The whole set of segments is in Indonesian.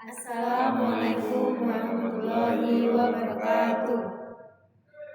Assalamualaikum warahmatullahi wabarakatuh.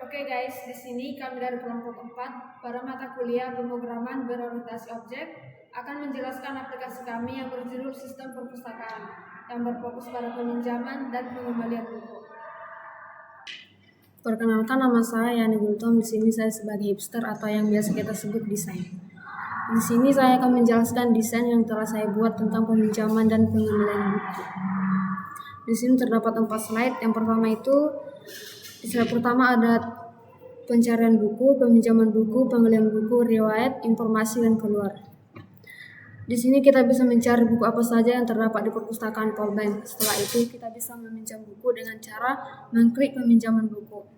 Oke guys, di sini kami dari kelompok 4 pada mata kuliah pemrograman berorientasi objek akan menjelaskan aplikasi kami yang berjudul Sistem Perpustakaan yang berfokus pada peminjaman dan pengembalian buku. Perkenalkan, nama saya Yani Gultom. Di sini saya sebagai hipster atau yang biasa kita sebut desain. Di sini saya akan menjelaskan desain yang telah saya buat tentang peminjaman dan pengembalian buku. Di sini terdapat 4 slide. Yang pertama itu di slide pertama ada pencarian buku, peminjaman buku, pengembalian buku, riwayat, informasi, dan keluar. Di sini kita bisa mencari buku apa saja yang terdapat di perpustakaan Polbank. Setelah itu kita bisa meminjam buku dengan cara mengklik peminjaman buku.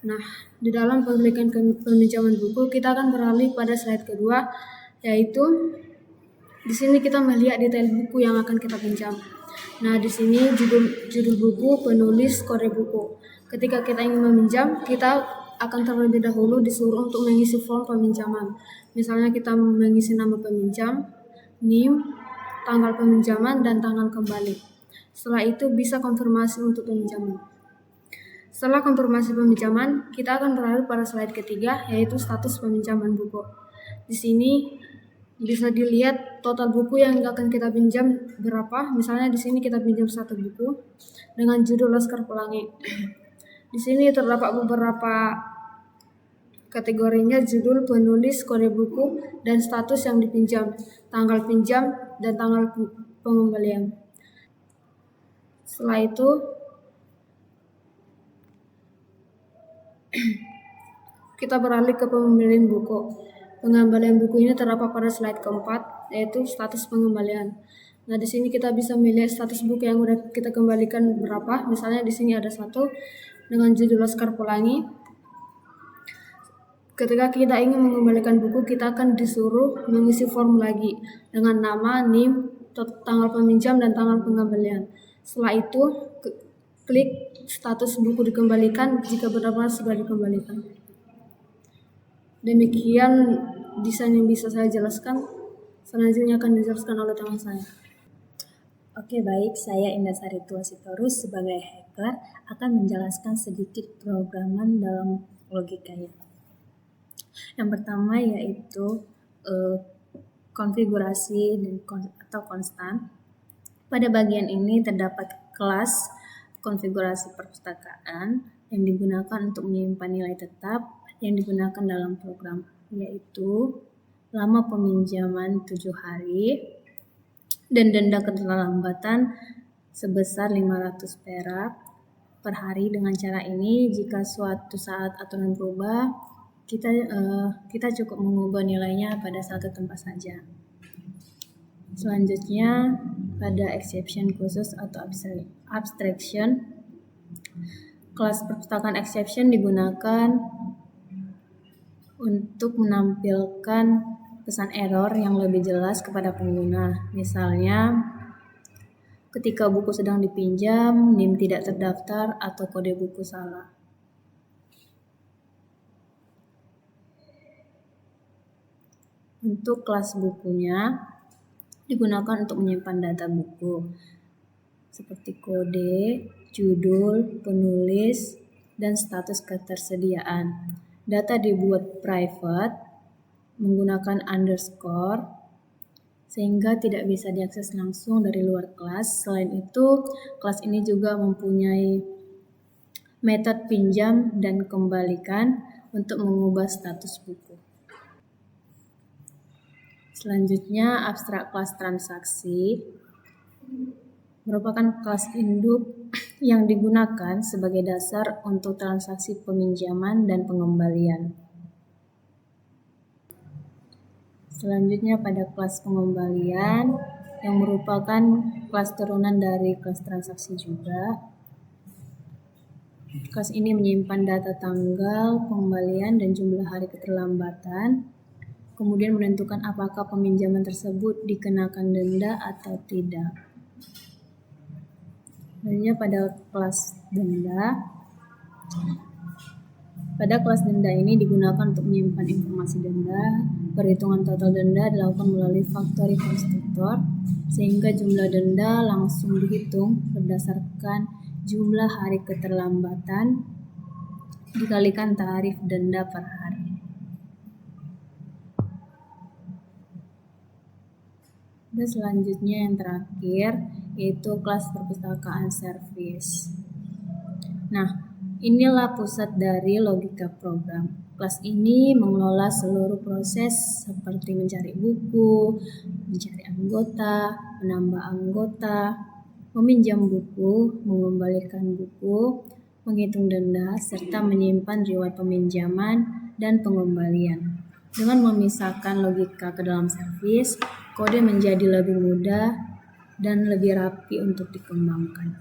Nah, di dalam pengklikan peminjaman buku kita akan beralih pada slide kedua, yaitu di sini kita melihat detail buku yang akan kita pinjam. Nah, di sini judul buku, penulis, kode buku. Ketika kita ingin meminjam, kita akan terlebih dahulu disuruh untuk mengisi form peminjaman. Misalnya kita mengisi nama peminjam, NIM, tanggal peminjaman, dan tanggal kembali. Setelah itu bisa konfirmasi untuk peminjaman. Setelah konfirmasi peminjaman, kita akan beralih pada slide ketiga, yaitu status peminjaman buku. Di sini bisa dilihat total buku yang akan kita pinjam berapa. Misalnya di sini kita pinjam 1 buku dengan judul Laskar Pelangi. Di sini terdapat beberapa kategorinya: judul, penulis, kode buku, dan status yang dipinjam, tanggal pinjam, dan tanggal pengembalian. Setelah itu kita beralih ke pengembalian buku. Pengembalian buku ini terdapat pada slide keempat, yaitu status pengembalian. Nah, di sini kita bisa melihat status buku yang sudah kita kembalikan berapa. Misalnya di sini ada 1 dengan judul Laskar Pelangi. Ketika kita ingin mengembalikan buku, kita akan disuruh mengisi form lagi dengan nama, NIM, tanggal peminjam, dan tanggal pengembalian. Setelah itu klik status buku dikembalikan jika benar-benar sudah dikembalikan. Demikian desain yang bisa saya jelaskan. Selanjutnya akan dijelaskan oleh teman saya. Oke, baik, saya Indah Sari Tuasitorus sebagai hacker akan menjelaskan sedikit programan dalam logikanya. Yang pertama yaitu konfigurasi atau konstan. Pada bagian ini terdapat kelas konfigurasi perpustakaan yang digunakan untuk menyimpan nilai tetap yang digunakan dalam program, yaitu lama peminjaman 7 hari dan denda keterlambatan sebesar 500 perak per hari. Dengan cara ini, jika suatu saat aturan berubah, kita cukup mengubah nilainya pada satu tempat saja. Selanjutnya pada exception khusus atau abstraction. Kelas perpustakaan exception digunakan untuk menampilkan pesan error yang lebih jelas kepada pengguna. Misalnya, ketika buku sedang dipinjam, NIM tidak terdaftar atau kode buku salah. Untuk kelas bukunya digunakan untuk menyimpan data buku seperti kode, judul, penulis, dan status ketersediaan. Data dibuat private menggunakan underscore sehingga tidak bisa diakses langsung dari luar kelas. Selain itu, kelas ini juga mempunyai metode pinjam dan kembalikan untuk mengubah status buku. Selanjutnya, abstrak kelas transaksi merupakan kelas induk yang digunakan sebagai dasar untuk transaksi peminjaman dan pengembalian. Selanjutnya pada kelas pengembalian yang merupakan kelas turunan dari kelas transaksi juga. Kelas ini menyimpan data tanggal pengembalian dan jumlah hari keterlambatan, kemudian menentukan apakah peminjaman tersebut dikenakan denda atau tidak. Selanjutnya pada kelas denda. Pada kelas denda ini digunakan untuk menyimpan informasi denda. Perhitungan total denda dilakukan melalui factory construct. kalkulator, sehingga jumlah denda langsung dihitung berdasarkan jumlah hari keterlambatan dikalikan tarif denda per hari. Dan selanjutnya yang terakhir yaitu kelas perpustakaan service. Nah, inilah pusat dari logika program. Kelas ini mengelola seluruh proses seperti mencari buku, mencari anggota, menambah anggota, meminjam buku, mengembalikan buku, menghitung denda, serta menyimpan riwayat peminjaman dan pengembalian. Dengan memisahkan logika ke dalam servis, kode menjadi lebih mudah dan lebih rapi untuk dikembangkan.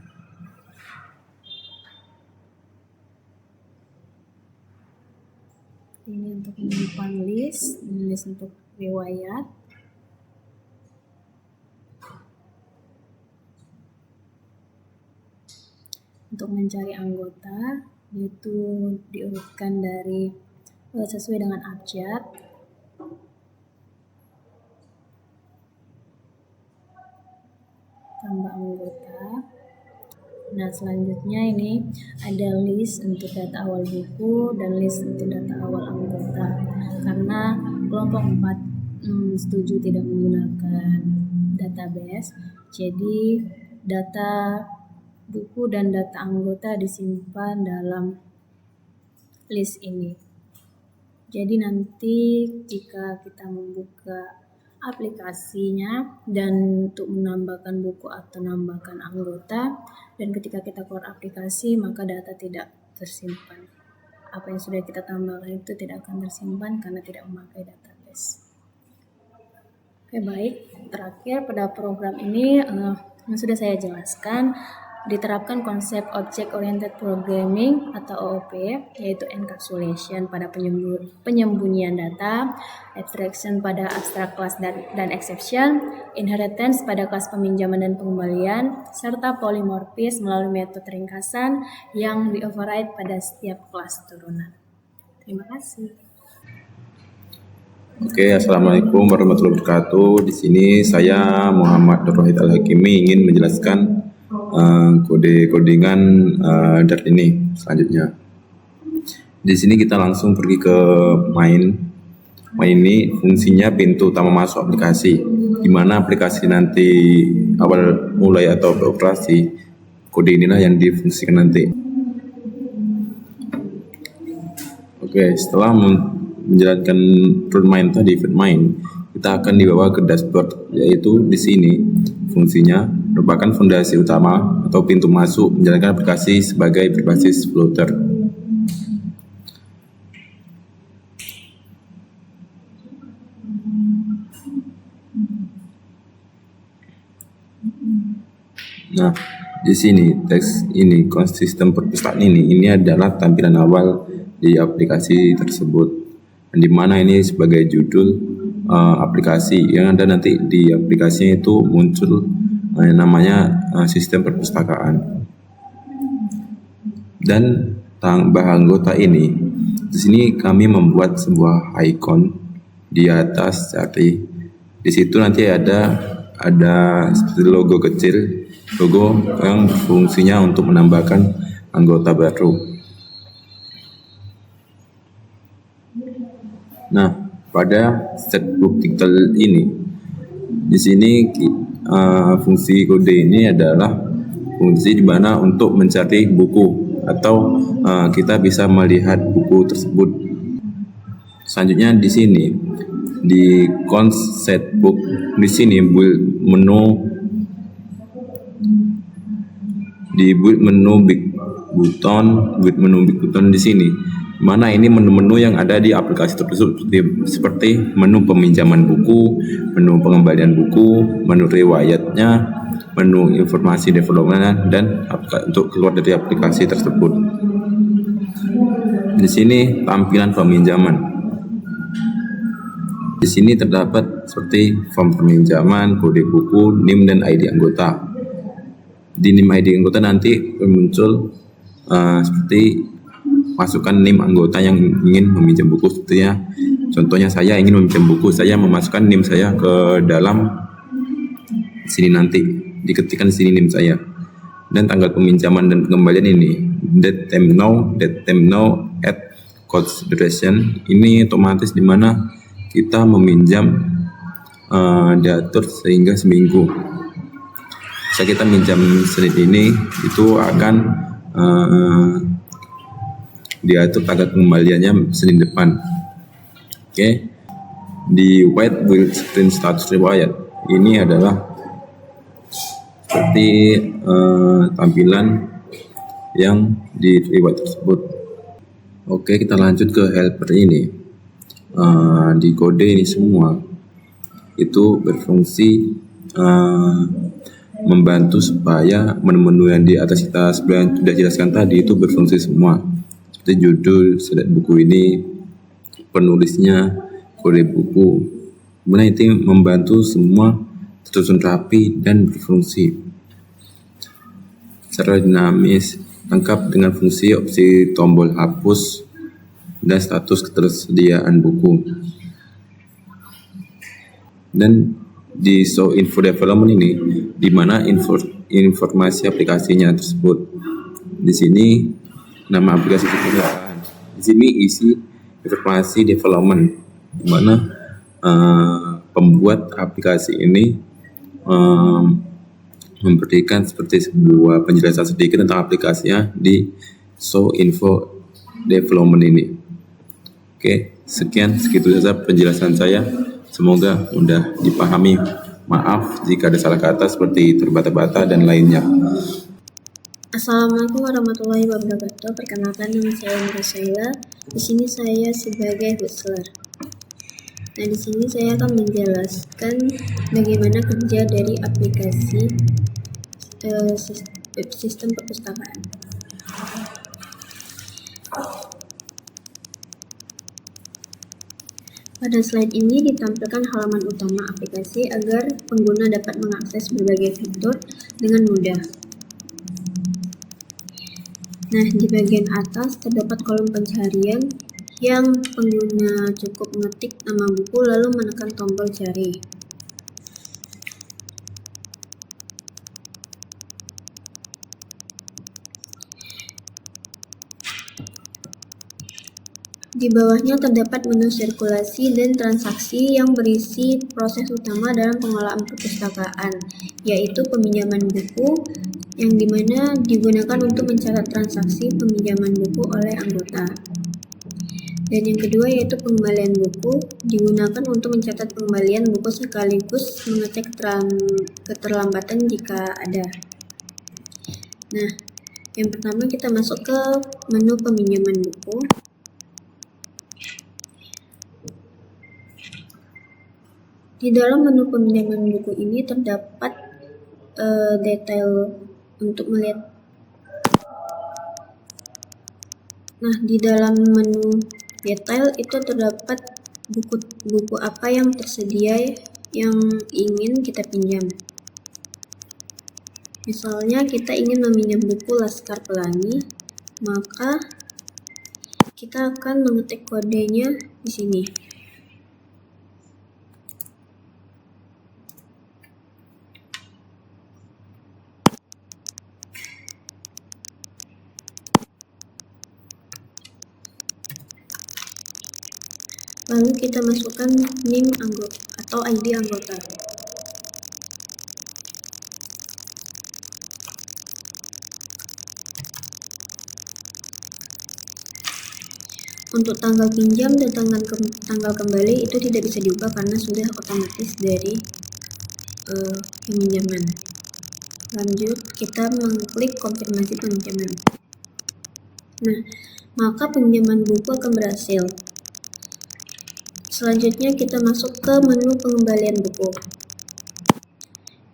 Ini untuk menyimpan list untuk riwayat. Untuk mencari anggota, yaitu diurutkan dari sesuai dengan abjad. Tambah anggota. Nah, selanjutnya ini ada list untuk data awal buku dan list untuk data awal anggota. Karena kelompok 4 setuju tidak menggunakan database, jadi data buku dan data anggota disimpan dalam list ini. Jadi nanti jika kita membuka aplikasinya dan untuk menambahkan buku atau menambahkan anggota, dan ketika kita keluar aplikasi maka data tidak tersimpan. Apa yang sudah kita tambahkan itu tidak akan tersimpan karena tidak memakai database. Oke, baik. Terakhir pada program ini yang sudah saya jelaskan, diterapkan konsep Object Oriented Programming atau OOP, yaitu encapsulation pada penyembunyian data, abstraction pada abstract class dan exception, inheritance pada kelas peminjaman dan pengembalian, serta polymorphism melalui metode ringkasan yang di-override pada setiap kelas turunan. Terima kasih. Oke, assalamualaikum warahmatullahi wabarakatuh. Di sini saya Muhammad Nurwahid Al-Hakimi ingin menjelaskan kode-codingan Dart ini selanjutnya. Di sini kita langsung pergi ke main. Main ini fungsinya pintu utama masuk aplikasi, di mana aplikasi nanti awal mulai atau beroperasi, kode inilah yang difungsikan nanti. Oke, setelah menjalankan run main tadi, fit main, kita akan dibawa ke dashboard, yaitu di sini fungsinya merupakan fondasi utama atau pintu masuk menjalankan aplikasi sebagai berbasis Flutter. Nah, di sini teks ini sistem perpustakaan ini adalah tampilan awal di aplikasi tersebut, di mana ini sebagai judul aplikasi yang ada nanti di aplikasinya itu muncul namanya sistem perpustakaan. Dan tambah anggota ini, di sini kami membuat sebuah icon di atas cari. Di situ nanti ada seperti logo kecil, logo yang fungsinya untuk menambahkan anggota baru. Nah, pada setbook title ini, di sini fungsi kode ini adalah fungsi di mana untuk mencari buku atau kita bisa melihat buku tersebut. Selanjutnya di sini di concept book, di sini build menu big button di sini, mana ini menu-menu yang ada di aplikasi tersebut seperti menu peminjaman buku, menu pengembalian buku, menu riwayatnya, menu informasi development, dan untuk keluar dari aplikasi tersebut. Di sini tampilan peminjaman. Di sini terdapat seperti form peminjaman, kode buku, NIM dan ID anggota. Di NIM ID anggota nanti muncul seperti masukkan NIM anggota yang ingin meminjam buku, sepertinya contohnya saya ingin meminjam buku, saya memasukkan NIM saya ke dalam sini nanti, diketikkan di sini NIM saya. Dan tanggal peminjaman dan pengembalian ini, date time now at consideration, ini otomatis di mana kita meminjam diatur sehingga seminggu. Bisa kita minjam Senin ini, itu akan diatur tanggal pengembaliannya Senin depan. Oke. Di white build screen status riwayat ini adalah seperti tampilan yang di riwayat tersebut. Oke, kita lanjut ke helper ini. Di kode ini semua itu berfungsi membantu supaya menu-menu yang di atas kita sebelumnya sudah jelaskan tadi itu berfungsi semua. Seperti judul, select buku ini, penulisnya, kode buku. Kemudian itu membantu semua tersusun rapi dan berfungsi secara dinamis, lengkap dengan fungsi opsi tombol hapus dan status ketersediaan buku. Dan di show info development ini, di mana informasi aplikasinya tersebut. Di sini nama aplikasi perusahaan. Di sini isi informasi development, di mana pembuat aplikasi ini memberikan seperti sebuah penjelasan sedikit tentang aplikasinya di show info development ini. Oke, segitu saja penjelasan saya. Semoga mudah dipahami. Maaf jika ada salah kata seperti terbata-bata dan lainnya. Assalamualaikum warahmatullahi wabarakatuh. Perkenalkan, nama saya Indra Shaila. Di sini saya sebagai hoster. Nah, di sini saya akan menjelaskan bagaimana kerja dari aplikasi sistem perpustakaan. Pada slide ini ditampilkan halaman utama aplikasi agar pengguna dapat mengakses berbagai fitur dengan mudah. Nah, di bagian atas terdapat kolom pencarian yang pengguna cukup mengetik nama buku lalu menekan tombol cari. Di bawahnya terdapat menu sirkulasi dan transaksi yang berisi proses utama dalam pengelolaan perpustakaan, yaitu peminjaman buku, yang dimana digunakan untuk mencatat transaksi peminjaman buku oleh anggota. Dan yang kedua yaitu pengembalian buku, digunakan untuk mencatat pengembalian buku sekaligus mengecek keterlambatan jika ada. Nah, yang pertama kita masuk ke menu peminjaman buku. Di dalam menu peminjaman buku ini terdapat detail untuk melihat. Nah, di dalam menu detail itu terdapat buku apa yang tersedia yang ingin kita pinjam. Misalnya kita ingin meminjam buku Laskar Pelangi, maka kita akan mengetik kodenya di sini. Lalu kita masukkan NIM anggota atau ID anggota. Untuk tanggal pinjam dan tanggal kembali itu tidak bisa diubah karena sudah otomatis dari peminjaman. Lanjut, kita mengklik konfirmasi peminjaman. Nah, maka peminjaman buku akan berhasil. Selanjutnya kita masuk ke menu pengembalian buku.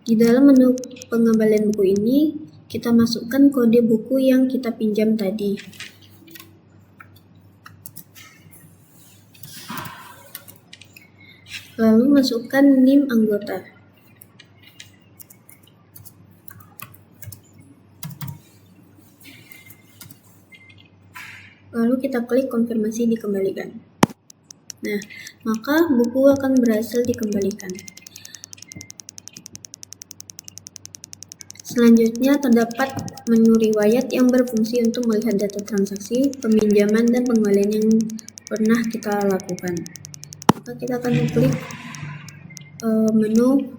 Di dalam menu pengembalian buku ini, kita masukkan kode buku yang kita pinjam tadi. Lalu masukkan NIM anggota. Lalu kita klik konfirmasi dikembalikan. Nah, maka buku akan berhasil dikembalikan. Selanjutnya, terdapat menu riwayat yang berfungsi untuk melihat data transaksi, peminjaman, dan pengembalian yang pernah kita lakukan. Maka kita akan klik menu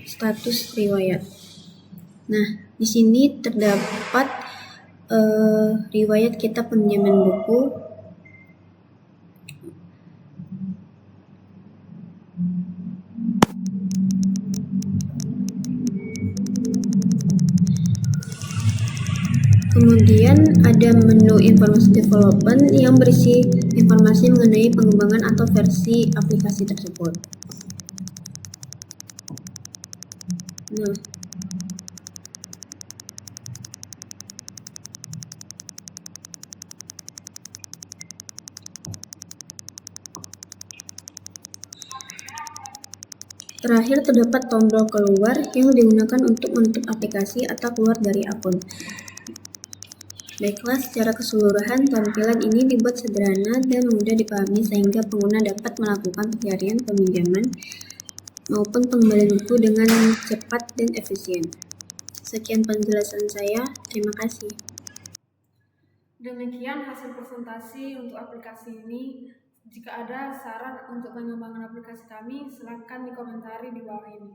status riwayat. Nah, di sini terdapat riwayat kita peminjaman buku, kemudian ada menu informasi development yang berisi informasi mengenai pengembangan atau versi aplikasi tersebut. Nah, terakhir terdapat tombol keluar yang digunakan untuk menutup aplikasi atau keluar dari akun. Baiklah, secara keseluruhan tampilan ini dibuat sederhana dan mudah dipahami sehingga pengguna dapat melakukan pencarian peminjaman maupun pengembalian buku dengan cepat dan efisien. Sekian penjelasan saya, terima kasih. Demikian hasil presentasi untuk aplikasi ini. Jika ada saran untuk pengembangan aplikasi kami, silakan dikomentari di bawah ini.